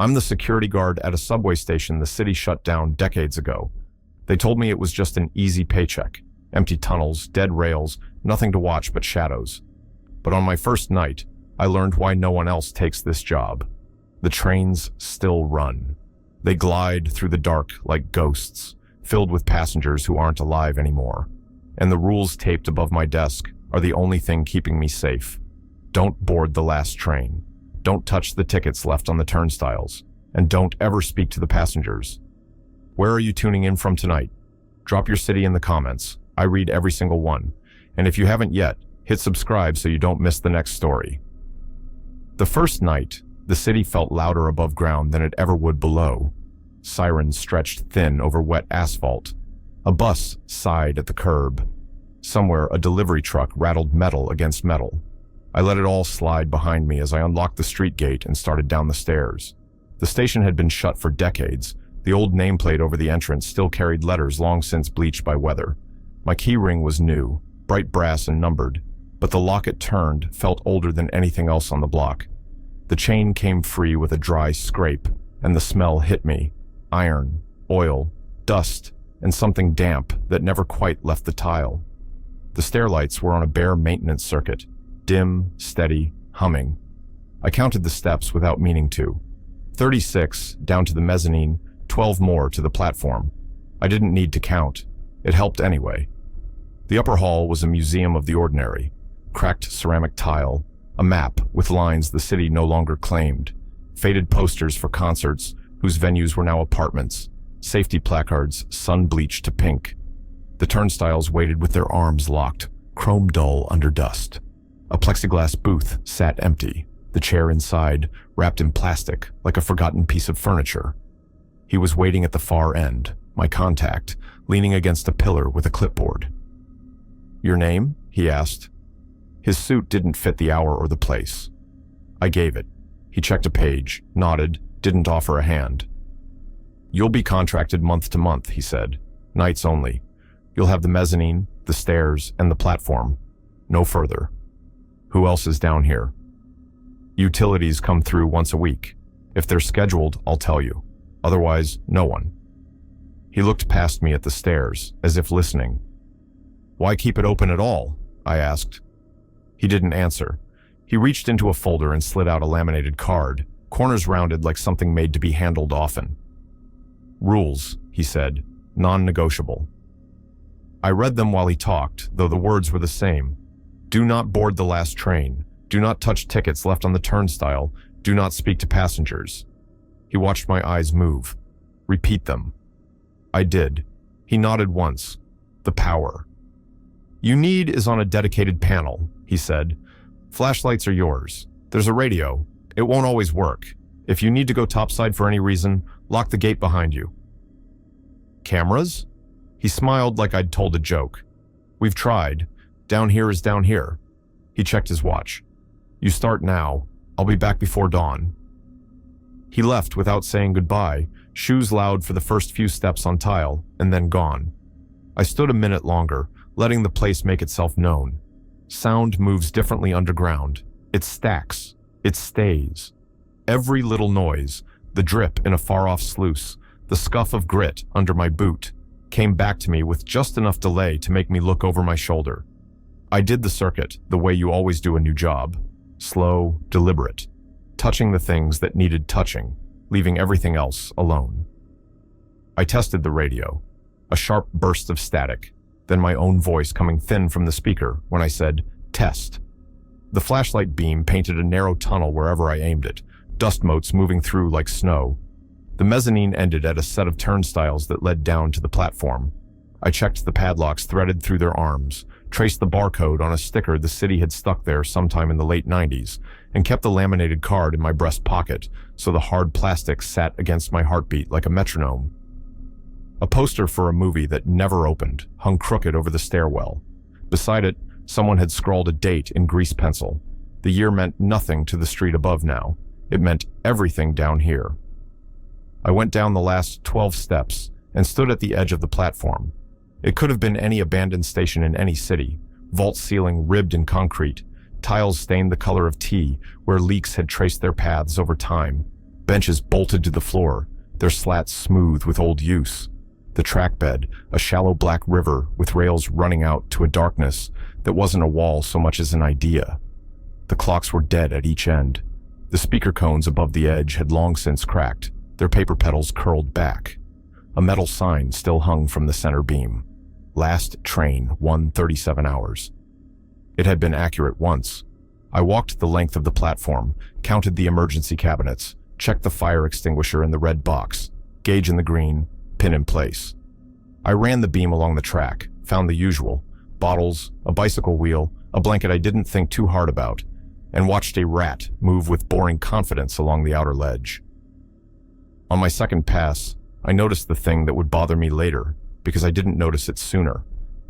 I'm the security guard at a subway station the city shut down decades ago. They told me it was just an easy paycheck. Empty tunnels, dead rails, nothing to watch but shadows. But on my first night, I learned why no one else takes this job. The trains still run. They glide through the dark like ghosts, filled with passengers who aren't alive anymore. And the rules taped above my desk are the only thing keeping me safe. Don't board the last train. Don't touch the tickets left on the turnstiles. And don't ever speak to the passengers. Where are you tuning in from tonight? Drop your city in the comments. I read every single one. And if you haven't yet, hit subscribe so you don't miss the next story. The first night, the city felt louder above ground than it ever would below. Sirens stretched thin over wet asphalt. A bus sighed at the curb. Somewhere, a delivery truck rattled metal against metal. I let it all slide behind me as I unlocked the street gate and started down the stairs. The station had been shut for decades. The old nameplate over the entrance still carried letters long since bleached by weather. My key ring was new, bright brass and numbered, but the lock it turned felt older than anything else on the block. The chain came free with a dry scrape, and the smell hit me. Iron, oil, dust, and something damp that never quite left the tile. The stairlights were on a bare maintenance circuit, dim, steady, humming. I counted the steps without meaning to. 36 down to the mezzanine, 12 more to the platform. I didn't need to count. It helped anyway. The upper hall was a museum of the ordinary. Cracked ceramic tile, a map with lines the city no longer claimed, faded posters for concerts whose venues were now apartments, safety placards sun-bleached to pink. The turnstiles waited with their arms locked, chrome dull under dust. A plexiglass booth sat empty, the chair inside wrapped in plastic like a forgotten piece of furniture. He was waiting at the far end, my contact, leaning against a pillar with a clipboard. "Your name?" he asked. His suit didn't fit the hour or the place. I gave it. He checked a page, nodded, didn't offer a hand. "You'll be contracted month to month," he said. "Nights only. You'll have the mezzanine, the stairs, and the platform. No further. Who else is down here?" "Utilities come through once a week. If they're scheduled, I'll tell you. Otherwise, no one." He looked past me at the stairs, as if listening. "Why keep it open at all?" I asked. He didn't answer. He reached into a folder and slid out a laminated card, corners rounded like something made to be handled often. "Rules," he said, "non-negotiable." I read them while he talked, though the words were the same. Do not board the last train. Do not touch tickets left on the turnstile. Do not speak to passengers. He watched my eyes move. Repeat them. I did. He nodded once. The power. "You need is on a dedicated panel," he said. "Flashlights are yours. There's a radio. It won't always work. If you need to go topside for any reason, lock the gate behind you." "Cameras?" He smiled like I'd told a joke. "We've tried. Down here is down here." He checked his watch. "You start now. I'll be back before dawn." He left without saying goodbye, shoes loud for the first few steps on tile, and then gone. I stood a minute longer, letting the place make itself known. Sound moves differently underground. It stacks. It stays. Every little noise, the drip in a far-off sluice, the scuff of grit under my boot, came back to me with just enough delay to make me look over my shoulder. I did the circuit the way you always do a new job. Slow, deliberate, touching the things that needed touching, leaving everything else alone. I tested the radio. A sharp burst of static, then my own voice coming thin from the speaker when I said, "Test." The flashlight beam painted a narrow tunnel wherever I aimed it, dust motes moving through like snow. The mezzanine ended at a set of turnstiles that led down to the platform. I checked the padlocks threaded through their arms, traced the barcode on a sticker the city had stuck there sometime in the late 90s, and kept the laminated card in my breast pocket so the hard plastic sat against my heartbeat like a metronome. A poster for a movie that never opened hung crooked over the stairwell. Beside it, someone had scrawled a date in grease pencil. The year meant nothing to the street above now. It meant everything down here. I went down the last 12 steps and stood at the edge of the platform. It could have been any abandoned station in any city, vault ceiling ribbed in concrete, tiles stained the color of tea where leaks had traced their paths over time, benches bolted to the floor, their slats smooth with old use. The track bed, a shallow black river with rails running out to a darkness that wasn't a wall so much as an idea. The clocks were dead at each end. The speaker cones above the edge had long since cracked, their paper petals curled back. A metal sign still hung from the center beam. Last train, 1:37 hours. It had been accurate once. I walked the length of the platform, counted the emergency cabinets, checked the fire extinguisher in the red box, gauge in the green, pin in place. I ran the beam along the track, found the usual, bottles, a bicycle wheel, a blanket I didn't think too hard about, and watched a rat move with boring confidence along the outer ledge. On my second pass, I noticed the thing that would bother me later, because I didn't notice it sooner.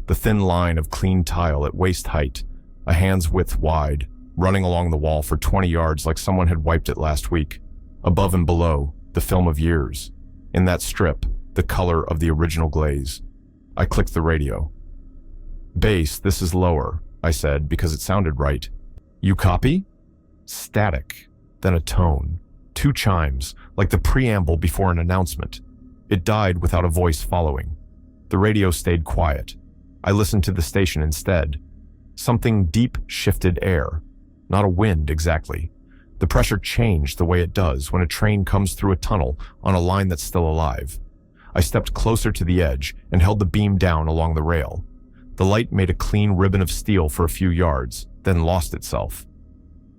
The thin line of clean tile at waist height, a hand's width wide, running along the wall for 20 yards like someone had wiped it last week. Above and below, the film of years. In that strip, the color of the original glaze. I clicked the radio. "Bass, this is lower," I said because it sounded right. "You copy?" Static, then a tone. 2 chimes, like the preamble before an announcement. It died without a voice following. The radio stayed quiet. I listened to the station instead. Something deep shifted air. Not a wind, exactly. The pressure changed the way it does when a train comes through a tunnel on a line that's still alive. I stepped closer to the edge and held the beam down along the rail. The light made a clean ribbon of steel for a few yards, then lost itself.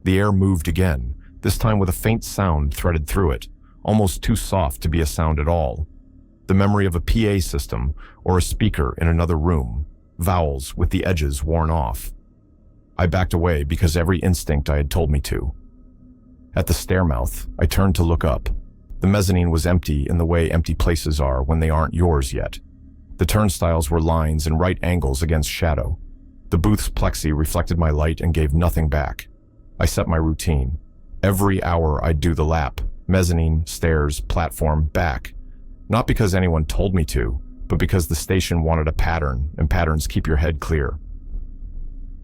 The air moved again, this time with a faint sound threaded through it, almost too soft to be a sound at all. The memory of a PA system or a speaker in another room, vowels with the edges worn off. I backed away because every instinct I had told me to. At the stairmouth, I turned to look up. The mezzanine was empty in the way empty places are when they aren't yours yet. The turnstiles were lines and right angles against shadow. The booth's plexi reflected my light and gave nothing back. I set my routine. Every hour I'd do the lap, mezzanine, stairs, platform, back. Not because anyone told me to, but because the station wanted a pattern, and patterns keep your head clear.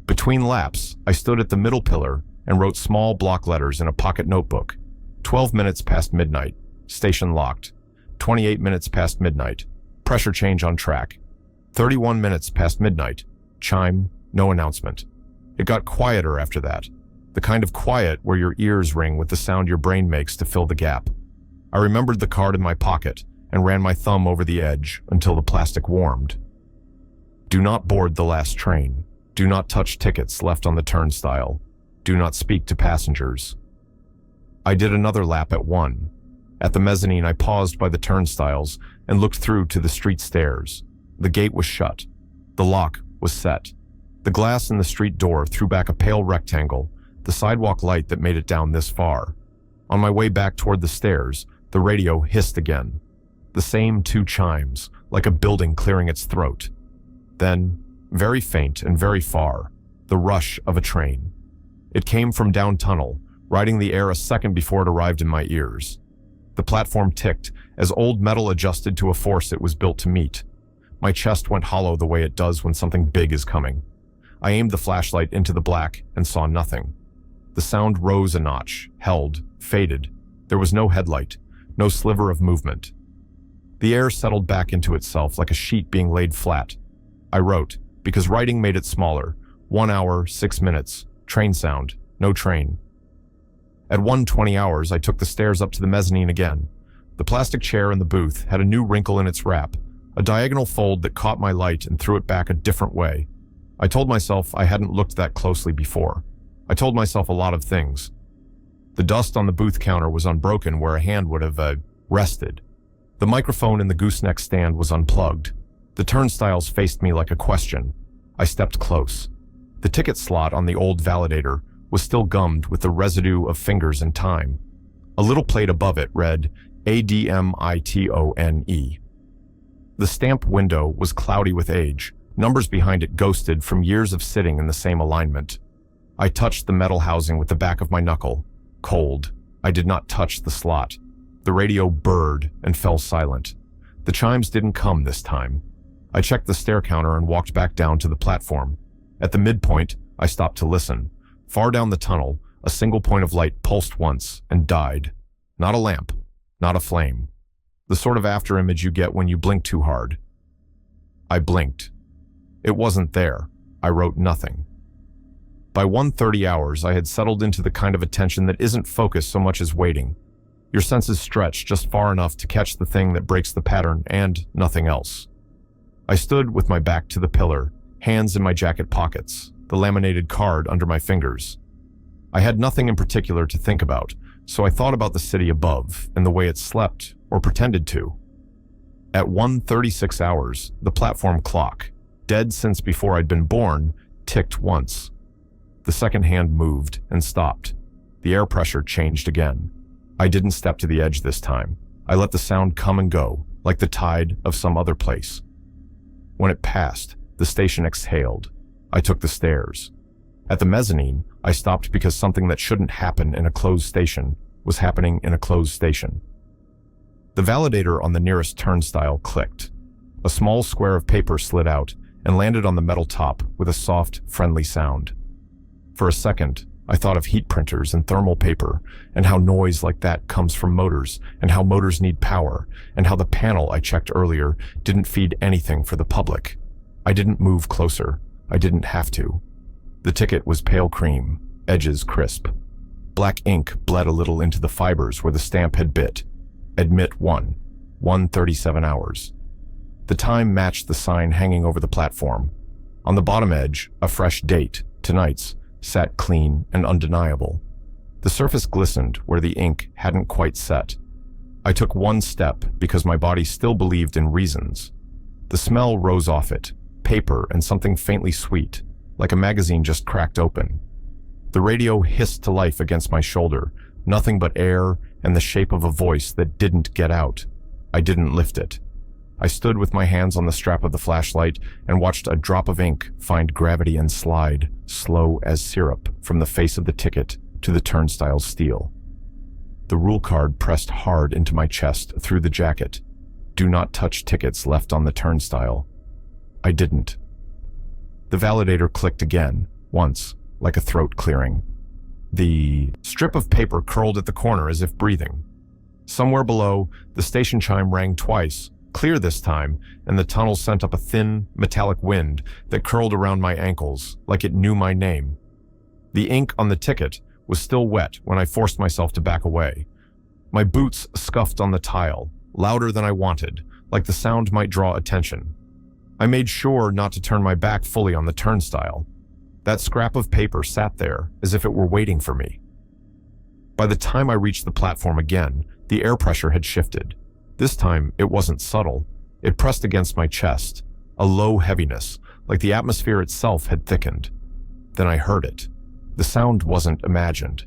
Between laps, I stood at the middle pillar and wrote small block letters in a pocket notebook. 12 minutes past midnight, station locked. 28 minutes past midnight, pressure change on track. 31 minutes past midnight, chime, no announcement. It got quieter after that, the kind of quiet where your ears ring with the sound your brain makes to fill the gap. I remembered the card in my pocket and ran my thumb over the edge until the plastic warmed. Do not board the last train. Do not touch tickets left on the turnstile. Do not speak to passengers. I did another lap at 1. At the mezzanine, I paused by the turnstiles and looked through to the street stairs. The gate was shut. The lock was set. The glass in the street door threw back a pale rectangle, the sidewalk light that made it down this far. On my way back toward the stairs, the radio hissed again. The same 2 chimes, like a building clearing its throat. Then, very faint and very far, the rush of a train. It came from down tunnel, riding the air a second before it arrived in my ears. The platform ticked as old metal adjusted to a force it was built to meet. My chest went hollow the way it does when something big is coming. I aimed the flashlight into the black and saw nothing. The sound rose a notch, held, faded. There was no headlight, no sliver of movement. The air settled back into itself like a sheet being laid flat. I wrote, because writing made it smaller. 1 hour, 6 minutes. Train sound. No train. At 1:20 hours, I took the stairs up to the mezzanine again. The plastic chair in the booth had a new wrinkle in its wrap, a diagonal fold that caught my light and threw it back a different way. I told myself I hadn't looked that closely before. I told myself a lot of things. The dust on the booth counter was unbroken where a hand would have rested. The microphone in the gooseneck stand was unplugged. The turnstiles faced me like a question. I stepped close. The ticket slot on the old validator was still gummed with the residue of fingers and time. A little plate above it read, ADMITONE. The stamp window was cloudy with age. Numbers behind it ghosted from years of sitting in the same alignment. I touched the metal housing with the back of my knuckle. Cold. I did not touch the slot. The radio burred and fell silent. The chimes didn't come this time. I checked the stair counter and walked back down to the platform. At the midpoint, I stopped to listen. Far down the tunnel, a single point of light pulsed once and died. Not a lamp, not a flame. The sort of afterimage you get when you blink too hard. I blinked. It wasn't there. I wrote nothing. By 1:30 hours, I had settled into the kind of attention that isn't focused so much as waiting. Your senses stretch just far enough to catch the thing that breaks the pattern and nothing else. I stood with my back to the pillar, hands in my jacket pockets, the laminated card under my fingers. I had nothing in particular to think about, so I thought about the city above and the way it slept, or pretended to. At 1:36 hours, the platform clock, dead since before I'd been born, ticked once. The second hand moved and stopped. The air pressure changed again. I didn't step to the edge this time. I let the sound come and go, like the tide of some other place. When it passed, the station exhaled. I took the stairs. At the mezzanine, I stopped because something that shouldn't happen in a closed station was happening in a closed station. The validator on the nearest turnstile clicked. A small square of paper slid out and landed on the metal top with a soft, friendly sound. For a second, I thought of heat printers and thermal paper, and how noise like that comes from motors, and how motors need power, and how the panel I checked earlier didn't feed anything for the public. I didn't move closer. I didn't have to. The ticket was pale cream, edges crisp. Black ink bled a little into the fibers where the stamp had bit. Admit 1:37 hours. The time matched the sign hanging over the platform. On the bottom edge, a fresh date, tonight's, sat clean and undeniable. The surface glistened where the ink hadn't quite set. I took one step because my body still believed in reasons. The smell rose off it, paper and something faintly sweet, like a magazine just cracked open. The radio hissed to life against my shoulder, nothing but air and the shape of a voice that didn't get out. I didn't lift it. I stood with my hands on the strap of the flashlight and watched a drop of ink find gravity and slide, slow as syrup, from the face of the ticket to the turnstile's steel. The rule card pressed hard into my chest through the jacket. Do not touch tickets left on the turnstile. I didn't. The validator clicked again, once, like a throat clearing. The strip of paper curled at the corner as if breathing. Somewhere below, the station chime rang twice, clear this time, and the tunnel sent up a thin, metallic wind that curled around my ankles, like it knew my name. The ink on the ticket was still wet when I forced myself to back away. My boots scuffed on the tile, louder than I wanted, like the sound might draw attention. I made sure not to turn my back fully on the turnstile. That scrap of paper sat there as if it were waiting for me. By the time I reached the platform again, the air pressure had shifted. This time, it wasn't subtle. It pressed against my chest, a low heaviness, like the atmosphere itself had thickened. Then I heard it. The sound wasn't imagined.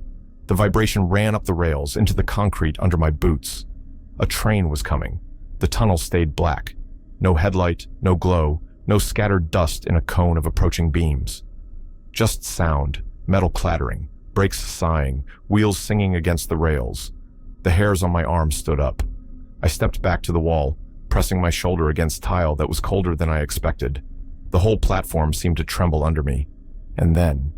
The vibration ran up the rails into the concrete under my boots. A train was coming. The tunnel stayed black. No headlight, no glow, no scattered dust in a cone of approaching beams. Just sound, metal clattering, brakes sighing, wheels singing against the rails. The hairs on my arms stood up. I stepped back to the wall, pressing my shoulder against tile that was colder than I expected. The whole platform seemed to tremble under me. And then,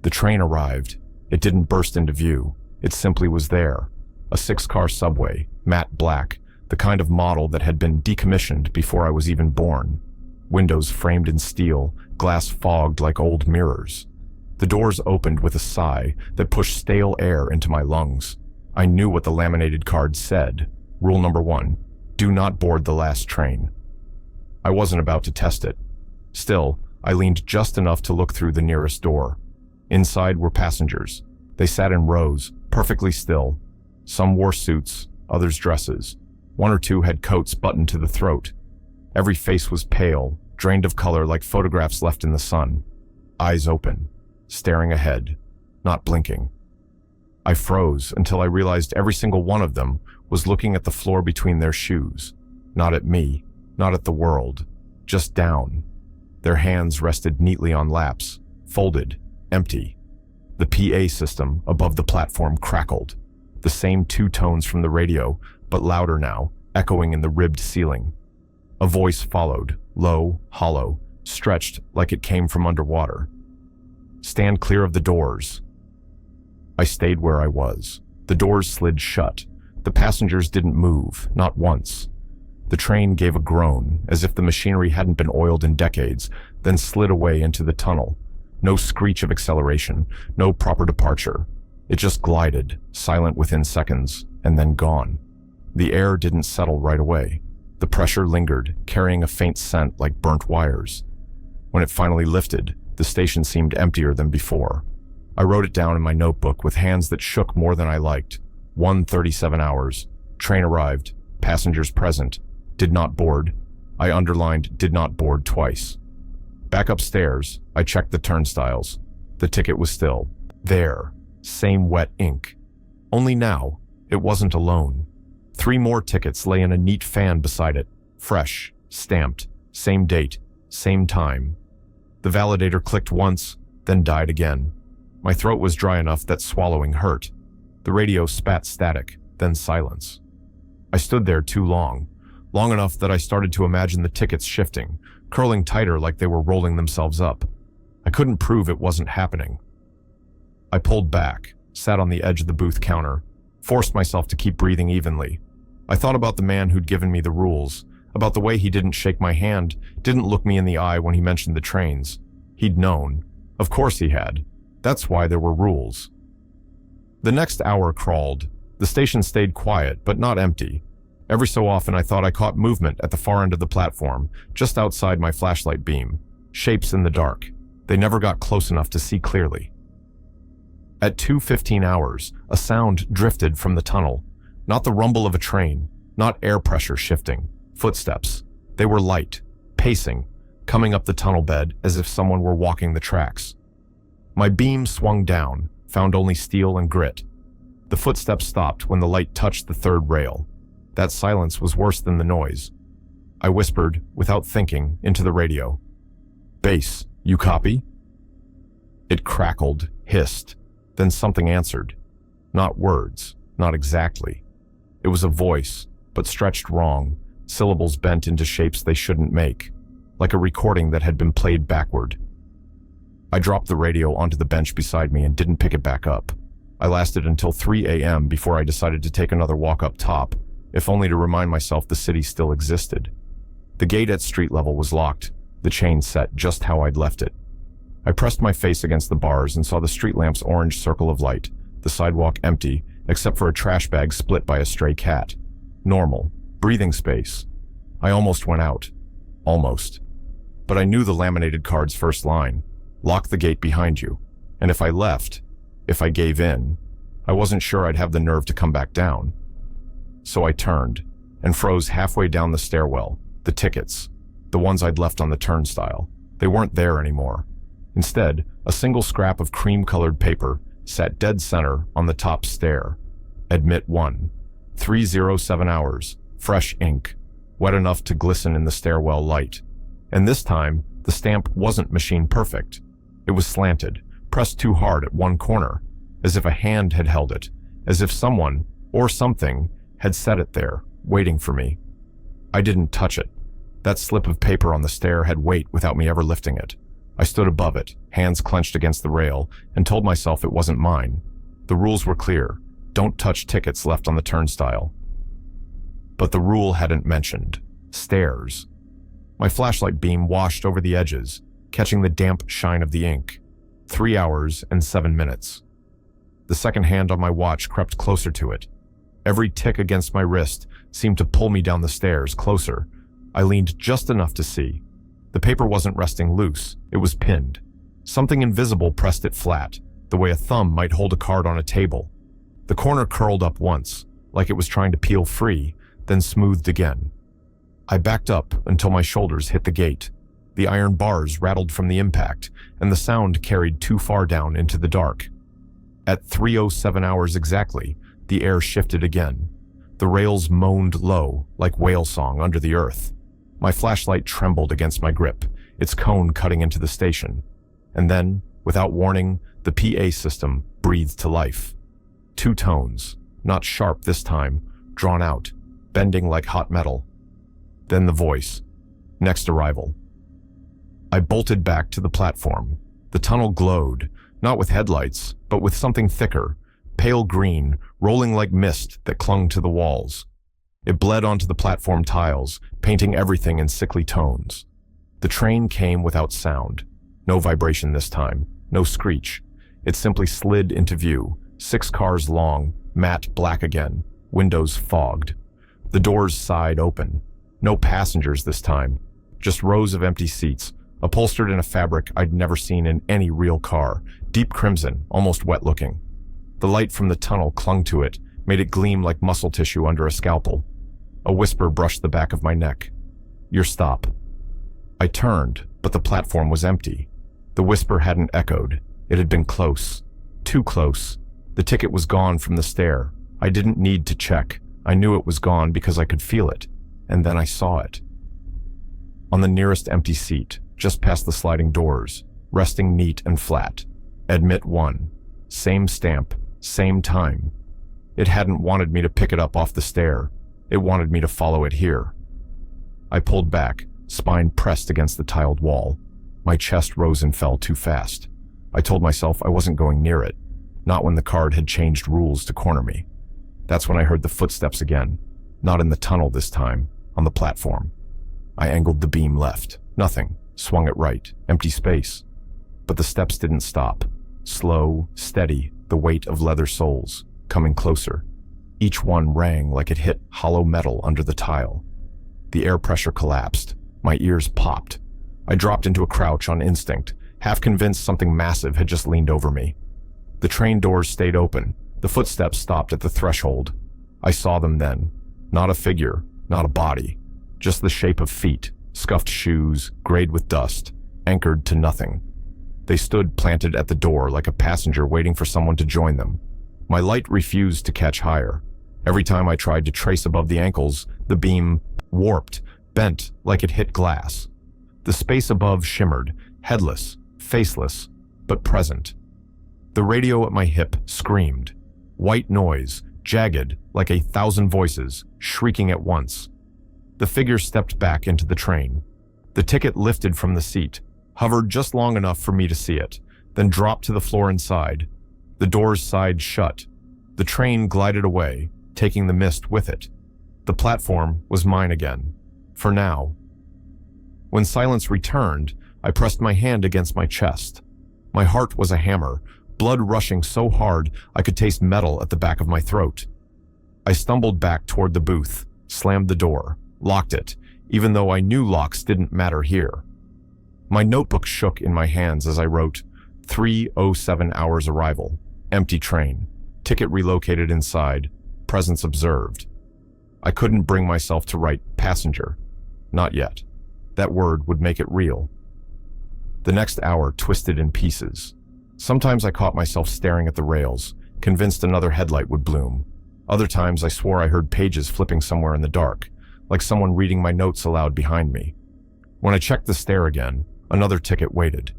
the train arrived. It didn't burst into view. It simply was there. A 6-car subway, matte black, the kind of model that had been decommissioned before I was even born. Windows framed in steel, glass fogged like old mirrors. The doors opened with a sigh that pushed stale air into my lungs. I knew what the laminated card said. Rule number 1, do not board the last train. I wasn't about to test it. Still, I leaned just enough to look through the nearest door. Inside were passengers. They sat in rows, perfectly still. Some wore suits, others dresses. 1 or 2 had coats buttoned to the throat. Every face was pale, drained of color like photographs left in the sun. Eyes open, staring ahead, not blinking. I froze until I realized every single one of them was looking at the floor between their shoes. Not at me, not at the world, just down. Their hands rested neatly on laps, folded, empty. The PA system above the platform crackled. The same 2 tones from the radio, but louder now, echoing in the ribbed ceiling. A voice followed, low, hollow, stretched like it came from underwater. Stand clear of the doors. I stayed where I was. The doors slid shut. The passengers didn't move, not once. The train gave a groan, as if the machinery hadn't been oiled in decades, then slid away into the tunnel. No screech of acceleration, no proper departure. It just glided, silent within seconds, and then gone. The air didn't settle right away. The pressure lingered, carrying a faint scent like burnt wires. When it finally lifted, the station seemed emptier than before. I wrote it down in my notebook with hands that shook more than I liked. 1:37 hours. Train arrived. Passengers present. Did not board. I underlined did not board twice. Back upstairs, I checked the turnstiles. The ticket was still there. Same wet ink. Only now, it wasn't alone. 3 more tickets lay in a neat fan beside it. Fresh, stamped, same date, same time. The validator clicked once, then died again. My throat was dry enough that swallowing hurt. The radio spat static, then silence. I stood there too long enough that I started to imagine the tickets shifting, curling tighter like they were rolling themselves up. I couldn't prove it wasn't happening. I pulled back, sat on the edge of the booth counter, forced myself to keep breathing evenly. I thought about the man who'd given me the rules, about the way he didn't shake my hand, didn't look me in the eye when he mentioned the trains. He'd known. Of course he had. That's why there were rules. The next hour crawled. The station stayed quiet, but not empty. Every so often I thought I caught movement at the far end of the platform, just outside my flashlight beam. Shapes in the dark. They never got close enough to see clearly. At 2:15 hours, a sound drifted from the tunnel. Not the rumble of a train, not air pressure shifting. Footsteps. They were light, pacing, coming up the tunnel bed as if someone were walking the tracks. My beam swung down, found only steel and grit. The footsteps stopped when the light touched the 3rd rail. That silence was worse than the noise. I whispered, without thinking, into the radio. "Base, you copy?" It crackled, hissed, then something answered. Not words, not exactly. It was a voice, but stretched wrong, syllables bent into shapes they shouldn't make, like a recording that had been played backward. I dropped the radio onto the bench beside me and didn't pick it back up. I lasted until 3 a.m. before I decided to take another walk up top, if only to remind myself the city still existed. The gate at street level was locked, the chain set just how I'd left it. I pressed my face against the bars and saw the street lamp's orange circle of light, the sidewalk empty, except for a trash bag split by a stray cat. Normal. Breathing space. I almost went out. Almost. But I knew the laminated card's first line. Lock the gate behind you. And if I left, if I gave in, I wasn't sure I'd have the nerve to come back down. So I turned and froze halfway down the stairwell. The tickets. The ones I'd left on the turnstile. They weren't there anymore. Instead, a single scrap of cream-colored paper sat dead center on the top stair. Admit 1. 3:07 hours. Fresh ink. Wet enough to glisten in the stairwell light. And this time, the stamp wasn't machine perfect. It was slanted, pressed too hard at one corner, as if a hand had held it, as if someone, or something, had set it there, waiting for me. I didn't touch it. That slip of paper on the stair had weight without me ever lifting it. I stood above it, hands clenched against the rail, and told myself it wasn't mine. The rules were clear. Don't touch tickets left on the turnstile. But the rule hadn't mentioned stairs. My flashlight beam washed over the edges, catching the damp shine of the ink. 3 hours and 7 minutes. The second hand on my watch crept closer to it. Every tick against my wrist seemed to pull me down the stairs, closer. I leaned just enough to see. The paper wasn't resting loose, it was pinned. Something invisible pressed it flat, the way a thumb might hold a card on a table. The corner curled up once, like it was trying to peel free, then smoothed again. I backed up until my shoulders hit the gate. The iron bars rattled from the impact, and the sound carried too far down into the dark. At 3:07 hours exactly, the air shifted again. The rails moaned low, like whale song under the earth. My flashlight trembled against my grip, its cone cutting into the station. And then, without warning, the PA system breathed to life. 2 tones, not sharp this time, drawn out, bending like hot metal. Then the voice. Next arrival. I bolted back to the platform. The tunnel glowed, not with headlights, but with something thicker, pale green, rolling like mist that clung to the walls. It bled onto the platform tiles, painting everything in sickly tones. The train came without sound. No vibration this time, no screech. It simply slid into view, 6 cars long, matte black again, windows fogged. The doors sighed open. No passengers this time, just rows of empty seats, upholstered in a fabric I'd never seen in any real car, deep crimson, almost wet-looking. The light from the tunnel clung to it, made it gleam like muscle tissue under a scalpel. A whisper brushed the back of my neck. "Your stop." I turned, but the platform was empty. The whisper hadn't echoed. It had been close. Too close. The ticket was gone from the stair. I didn't need to check. I knew it was gone because I could feel it. And then I saw it. On the nearest empty seat, just past the sliding doors, resting neat and flat. Admit 1. Same stamp, same time. It hadn't wanted me to pick it up off the stair. It wanted me to follow it here. I pulled back, spine pressed against the tiled wall. My chest rose and fell too fast. I told myself I wasn't going near it, not when the card had changed rules to corner me. That's when I heard the footsteps again, not in the tunnel this time, on the platform. I angled the beam left. Nothing. Swung it right. Empty space. But the steps didn't stop. Slow, steady, the weight of leather soles, coming closer. Each one rang like it hit hollow metal under the tile. The air pressure collapsed. My ears popped. I dropped into a crouch on instinct, half convinced something massive had just leaned over me. The train doors stayed open. The footsteps stopped at the threshold. I saw them then. Not a figure, not a body. Just the shape of feet, scuffed shoes, grayed with dust, anchored to nothing. They stood planted at the door like a passenger waiting for someone to join them. My light refused to catch higher. Every time I tried to trace above the ankles, the beam warped, bent like it hit glass. The space above shimmered, headless, faceless, but present. The radio at my hip screamed. White noise, jagged like 1,000 voices, shrieking at once. The figure stepped back into the train. The ticket lifted from the seat, hovered just long enough for me to see it, then dropped to the floor inside. The doors sighed shut. The train glided away, taking the mist with it. The platform was mine again. For now. When silence returned, I pressed my hand against my chest. My heart was a hammer, blood rushing so hard I could taste metal at the back of my throat. I stumbled back toward the booth, slammed the door, locked it, even though I knew locks didn't matter here. My notebook shook in my hands as I wrote, 3:07 hours arrival, empty train, ticket relocated inside, presence observed. I couldn't bring myself to write passenger. Not yet. That word would make it real. The next hour twisted in pieces. Sometimes I caught myself staring at the rails, convinced another headlight would bloom. Other times I swore I heard pages flipping somewhere in the dark, like someone reading my notes aloud behind me. When I checked the stair again, another ticket waited.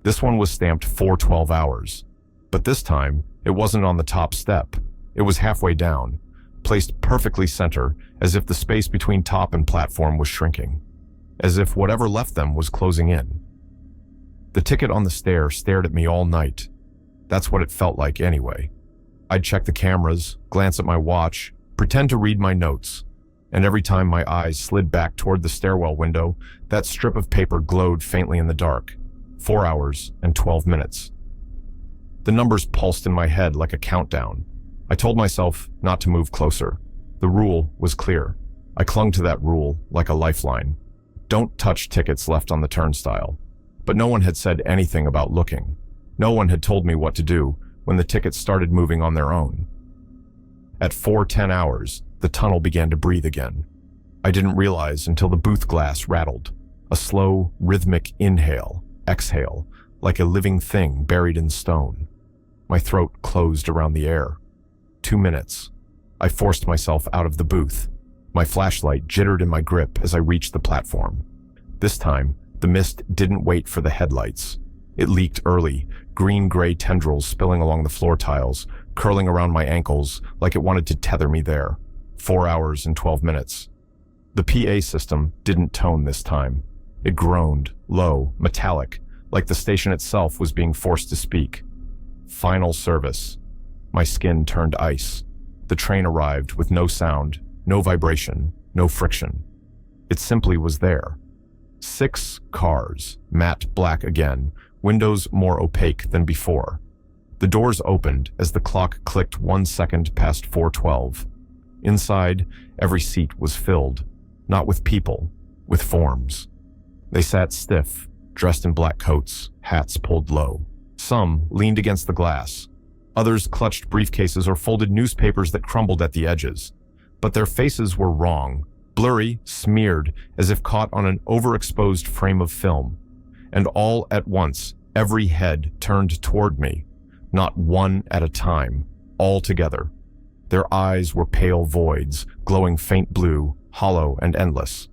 This one was stamped 4:12 hours. But this time, it wasn't on the top step. It was halfway down, placed perfectly center, as if the space between top and platform was shrinking. As if whatever left them was closing in. The ticket on the stair stared at me all night. That's what it felt like anyway. I'd check the cameras, glance at my watch, pretend to read my notes, and every time my eyes slid back toward the stairwell window, that strip of paper glowed faintly in the dark. 4 hours and 12 minutes. The numbers pulsed in my head like a countdown. I told myself not to move closer. The rule was clear. I clung to that rule like a lifeline. Don't touch tickets left on the turnstile. But no one had said anything about looking. No one had told me what to do when the tickets started moving on their own. At 4:10 hours, the tunnel began to breathe again. I didn't realize until the booth glass rattled. A slow, rhythmic inhale, exhale, like a living thing buried in stone. My throat closed around the air. 2 minutes. I forced myself out of the booth. My flashlight jittered in my grip as I reached the platform. This time, the mist didn't wait for the headlights. It leaked early, green-gray tendrils spilling along the floor tiles, curling around my ankles like it wanted to tether me there. 4 hours and 12 minutes. The PA system didn't tone this time. It groaned, low, metallic, like the station itself was being forced to speak. Final service. My skin turned ice. The train arrived with no sound, no vibration, no friction. It simply was there. 6 cars, matte black again, windows more opaque than before. The doors opened as the clock clicked 1 second past 4:12. Inside, every seat was filled, not with people, with forms. They sat stiff, dressed in black coats, hats pulled low. Some leaned against the glass. Others clutched briefcases or folded newspapers that crumbled at the edges. But their faces were wrong, blurry, smeared, as if caught on an overexposed frame of film. And all at once, every head turned toward me, not one at a time, all together. Their eyes were pale voids, glowing faint blue, hollow and endless.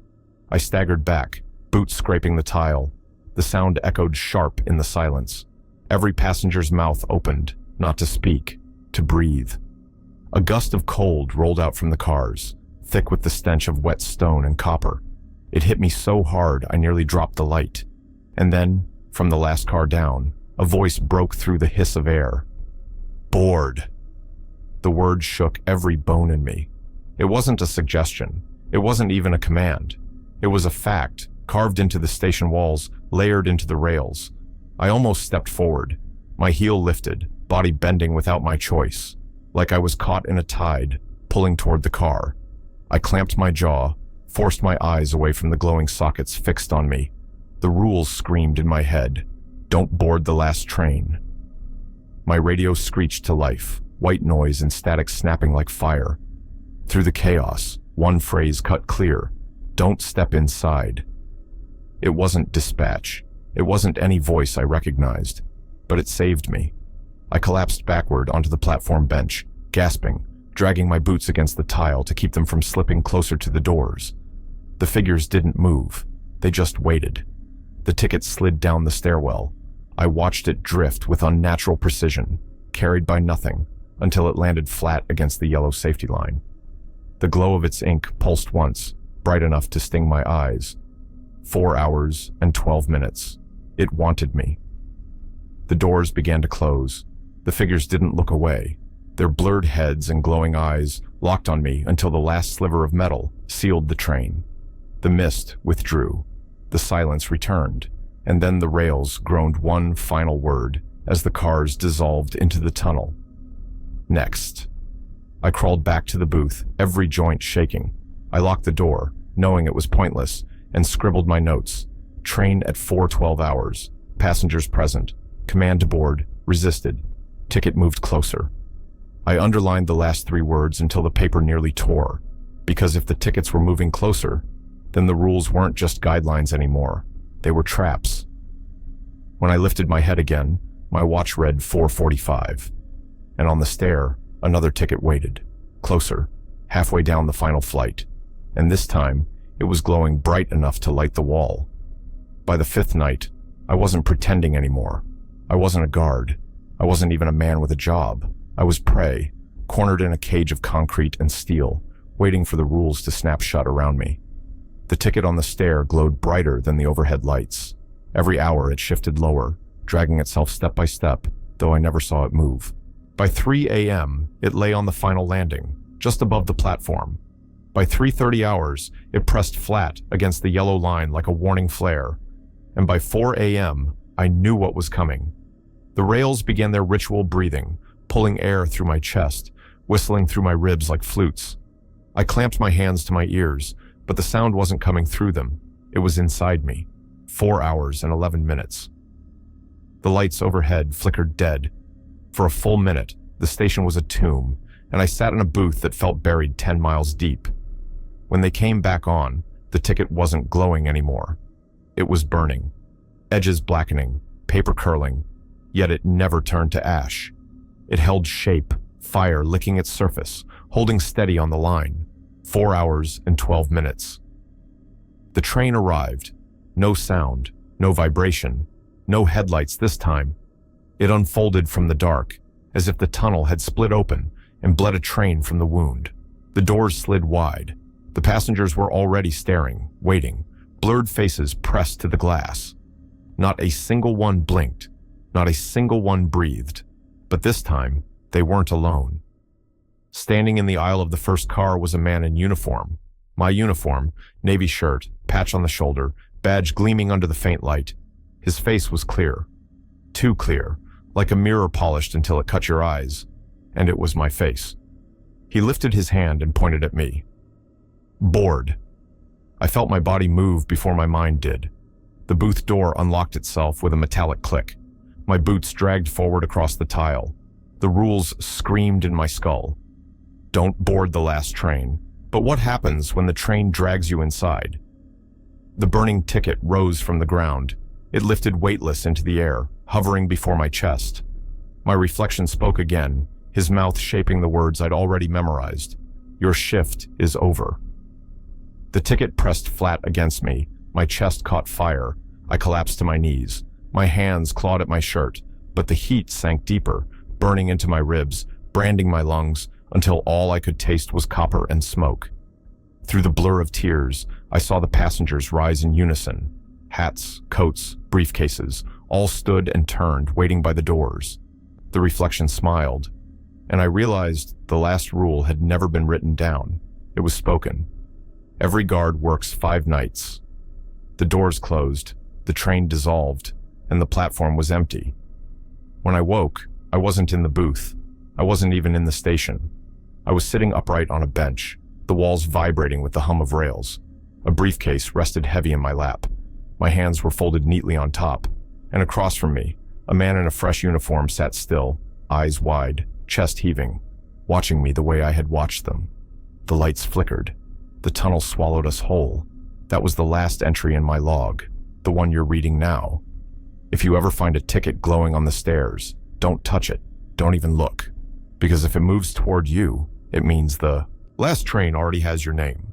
I staggered back, boots scraping the tile. The sound echoed sharp in the silence. Every passenger's mouth opened, not to speak, to breathe. A gust of cold rolled out from the cars, thick with the stench of wet stone and copper. It hit me so hard I nearly dropped the light. And then, from the last car down, a voice broke through the hiss of air. Bored. The word shook every bone in me. It wasn't a suggestion. It wasn't even a command. It was a fact, carved into the station walls, layered into the rails. I almost stepped forward, my heel lifted, body bending without my choice, like I was caught in a tide, pulling toward the car. I clamped my jaw, forced my eyes away from the glowing sockets fixed on me. The rules screamed in my head. Don't board the last train. My radio screeched to life, white noise and static snapping like fire. Through the chaos, one phrase cut clear. Don't step inside. It wasn't dispatch. It wasn't any voice I recognized, but it saved me. I collapsed backward onto the platform bench, gasping, dragging my boots against the tile to keep them from slipping closer to the doors. The figures didn't move. They just waited. The ticket slid down the stairwell. I watched it drift with unnatural precision, carried by nothing, until it landed flat against the yellow safety line. The glow of its ink pulsed once, bright enough to sting my eyes. 4 hours and 12 minutes. It wanted me. The doors began to close. The figures didn't look away. Their blurred heads and glowing eyes locked on me until the last sliver of metal sealed the train. The mist withdrew. The silence returned, and then the rails groaned one final word as the cars dissolved into the tunnel. Next. I crawled back to the booth, every joint shaking. I locked the door, knowing it was pointless, and scribbled my notes. Train at 4:12 hours. Passengers present. Command to board. Resisted. Ticket moved closer. I underlined the last 3 words until the paper nearly tore, because if the tickets were moving closer, then the rules weren't just guidelines anymore. They were traps. When I lifted my head again, my watch read 4:45. And on the stair, another ticket waited. Closer, halfway down the final flight. And this time, it was glowing bright enough to light the wall. By the 5th night, I wasn't pretending anymore. I wasn't a guard. I wasn't even a man with a job. I was prey, cornered in a cage of concrete and steel, waiting for the rules to snap shut around me. The ticket on the stair glowed brighter than the overhead lights. Every hour it shifted lower, dragging itself step by step, though I never saw it move. By 3 a.m., it lay on the final landing, just above the platform. By 3:30 hours, it pressed flat against the yellow line like a warning flare. And by 4 a.m., I knew what was coming. The rails began their ritual breathing, pulling air through my chest, whistling through my ribs like flutes. I clamped my hands to my ears, but the sound wasn't coming through them. It was inside me. 4 hours and 11 minutes. The lights overhead flickered dead. For a full minute, the station was a tomb, and I sat in a booth that felt buried 10 miles deep. When they came back on, the ticket wasn't glowing anymore. It was burning, edges blackening, paper curling, yet it never turned to ash. It held shape, fire licking its surface, holding steady on the line. 4 hours and 12 minutes. The train arrived. No sound, no vibration, no headlights this time. It unfolded from the dark, as if the tunnel had split open and bled a train from the wound. The doors slid wide. The passengers were already staring, waiting, blurred faces pressed to the glass. Not a single one blinked. Not a single one breathed. But this time, They weren't alone. Standing in the aisle of the first car was a man in uniform. My uniform, navy shirt, patch on the shoulder, badge gleaming under the faint light. His face was clear. Too clear, like a mirror polished until it cut your eyes. And it was my face. He lifted his hand and pointed at me. Bored. I felt my body move before my mind did. The booth door unlocked itself with a metallic click. My boots dragged forward across the tile. The rules screamed in my skull. Don't board the last train. But what happens when the train drags you inside? The burning ticket rose from the ground. It lifted weightless into the air, hovering before my chest. My reflection spoke again, his mouth shaping the words I'd already memorized. Your shift is over. The ticket pressed flat against me. My chest caught fire. I collapsed to my knees. My hands clawed at my shirt, but the heat sank deeper, burning into my ribs, branding my lungs, until all I could taste was copper and smoke. Through the blur of tears, I saw the passengers rise in unison. Hats, coats, briefcases, all stood and turned, waiting by the doors. The reflection smiled, and I realized the last rule had never been written down. It was spoken. Every guard works 5 nights. The doors closed, the train dissolved, and the platform was empty. When I woke, I wasn't in the booth. I wasn't even in the station. I was sitting upright on a bench, the walls vibrating with the hum of rails. A briefcase rested heavy in my lap. My hands were folded neatly on top, and across from me, a man in a fresh uniform sat still, eyes wide, chest heaving, watching me the way I had watched them. The lights flickered. The tunnel swallowed us whole. That was the last entry in my log, the one you're reading now. If you ever find a ticket glowing on the stairs, don't touch it. Don't even look. Because if it moves toward you, it means the last train already has your name.